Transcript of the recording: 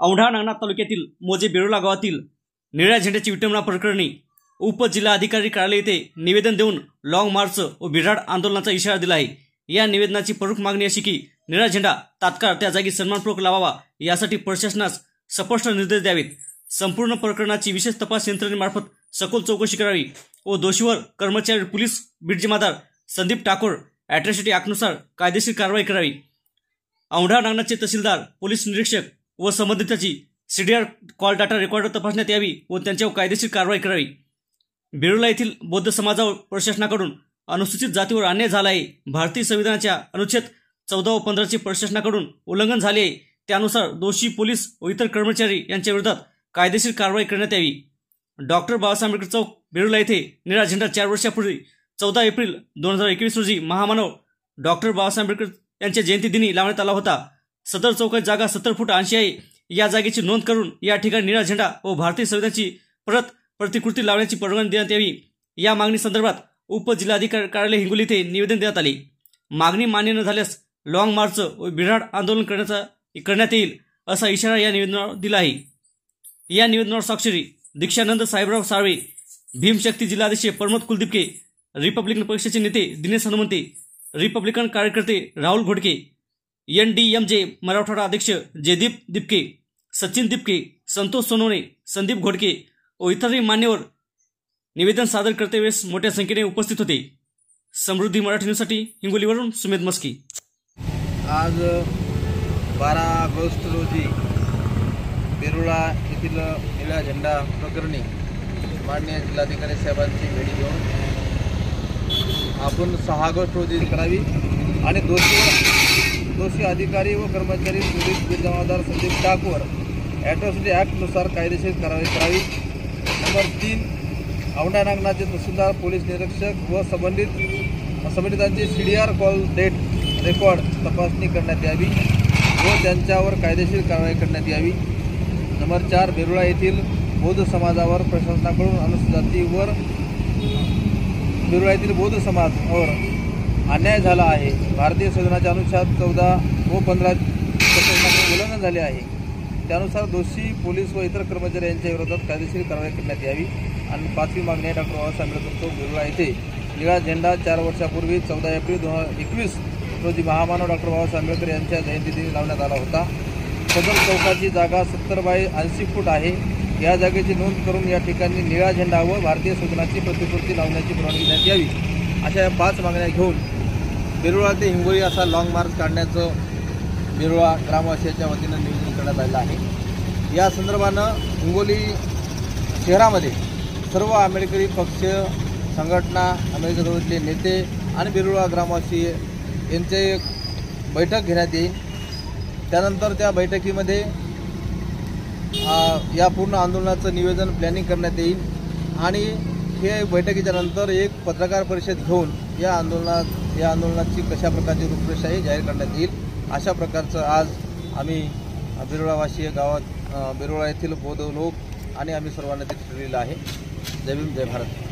औंढा नागनाथ तालुक्यातील मोजे बेरोला गावातील निळ्या झेंड्याची विटंबना प्रकरणी उपजिल्हाधिकारी कार्यालय येथे निवेदन देऊन लॉंग मार्च व बिराड आंदोलनाचा इशारा दिला आहे। या निवेदनाची प्रमुख मागणी अशी की निळा झेंडा तात्काळ त्या जागी सन्मानपूर्वक लावावा, यासाठी प्रशासनास स्पष्ट निर्देश द्यावेत। संपूर्ण प्रकरणाची विशेष तपास यंत्रणेमार्फत सखोल चौकशी करावी व दोषीवर कर्मचारी पोलीस बीट जिम्मेदार संदीप ठाकोर अॅट्रॉसिटी ॲक्टनुसार कायदेशीर कारवाई करावी। औंढा नागनाथचे तहसीलदार, पोलीस निरीक्षक व संबंधिताची सीडीआर कॉल डाटा रेकॉर्डर तपासण्यात यावी व त्यांच्यावर कायदेशीर कारवाई करावी। बेरोला येथील बौद्ध समाजावर प्रशासनाकडून अनुसूचित जातीवर अन्याय झाला आहे। भारतीय संविधानाच्या अनुच्छेद 14 व 15 चे प्रशासनाकडून उल्लंघन झाले आहे। त्यानुसार दोषी पोलीस व इतर कर्मचारी यांच्या विरोधात कायदेशीर कारवाई करण्यात यावी। डॉक्टर बाबासाहेब आंबेडकर चौक बेरोला येथे निळा झेंडा 4 वर्षापूर्वी 14 एप्रिल 2021 रोजी महामानव डॉक्टर बाबासाहेब आंबेडकर यांच्या जयंतीदिनी लावण्यात आला होता। सदर चौकाची जागा 70 फूट 80 आहे। या जागेची नोंद करून या ठिकाणी निळा झेंडा व भारतीय संविधानाची प्रतिकृती लावण्याची परवानगी देण्यात यावी। या मागणी संदर्भात उपजिल्हाधिकारी कार्यालय हिंगोली येथे निवेदन देण्यात आले। मागणी मान्य न झाल्यास लॉंग मार्च व बिराड आंदोलन करण्यात येईल असा इशारा या निवेदनावर दिला आहे। या निवेदनावर स्वाक्षरी दीक्षानंद साहेबराव साळवे, भीमशक्ती जिल्हाध्यक्ष प्रमोद कुलदीपके, रिपब्लिकन पक्षाचे नेते दिनेश हनुमंते, रिपब्लिकन कार्यकर्ते राहुल घोडके, NDMJ मराठवाडा अध्यक्ष जयदीप दिपके, सचिन दिपके, संतोष सोनवणे, संदीप घोडके व इतरही मान्यवर निवेदन सादर करतेवेळेस मोठ्या संख्येने उपस्थित होते। समृद्धी मराठी न्यूजसाठी हिंगोलीवरून सुमेध मस्की। आज 12 ऑगस्ट रोजी बेरोला येथील निळा झेंडा प्रकरणी माननीय जिल्हाधिकारी साहेबांची भेट घेऊन आपण 6 ऑगस्ट रोजी करावी आणि दोषी अधिकारी व कर्मचारी पोलीस बीट जमादार संदीप ठाकोर ॲट्रॉसिटी ॲक्टनुसार कायदेशीर कारवाई करावी। नंबर 3, औंढा नागनाथचे तहसीलदार, पोलीस निरीक्षक व संबंधितांची सीडीआर कॉल डेट रेकॉर्ड तपासणी करण्यात यावी व त्यांच्यावर कायदेशीर कारवाई करण्यात यावी। नंबर 4, बेरोला येथील बौद्ध समाजावर प्रशासनाकडून अनुसूचित जातीवर बेरोला येथील बौद्ध समाजावर अन्याय झाला आहे। भारतीय संविधानाच्या अनुच्छेद 14 व 15 प्रशासनाकडून उल्लंघन झाले आहे। त्यानुसार दोषी पोलीस व इतर कर्मचारी यांच्या विरोधात कायदेशीर कारवाई करण्यात यावी। आणि 5वी मागणी आहे डॉक्टर बाबासाहेब आंबेडकर चौक बेरोला येथे निळा झेंडा 4 वर्षापूर्वी 14 एप्रिल 2021 रोजी महामानव डॉक्टर बाबासाहेब आंबेडकर यांच्या जयंतीदिनी लावण्यात आला होता। सदर चौकाची जागा 70 बाय 80 फूट आहे। या जागेची नोंद करून या ठिकाणी निळा झेंडा व भारतीय संविधानाची प्रतिकृती लावण्याची परवानगी देण्यात यावी। अशा या 5 मागण्या घेऊन बेरोला ते हिंगोली असा लॉंग मार्च काढण्याचं बेरोला ग्रामवासियांच्या वतीनं निवेदन करण्यात आलेलं आहे। या संदर्भानं हिंगोली शहरामध्ये सर्व आंबेडकरी पक्ष संघटना, आंबेडकरी नेते आणि बेरोला ग्रामवासी यांचे एक बैठक घेण्यात येईल। त्यानंतर त्या बैठकीमध्ये या पूर्ण आंदोलनाचं निवेदन प्लॅनिंग करण्यात येईल आणि हे बैठकीच्या नंतर एक पत्रकार परिषद घेऊन या आंदोलनाची कशा प्रकारची रूपरेषा आहे जाहीर करण्यात येईल। अशा प्रकारचं आज आम्ही बेरोळावासी गावात बेरोळा येथील बौद्ध लोक आणि आम्ही सर्वांना ते ठरलेलं आहे। जय भीम, जय भारत।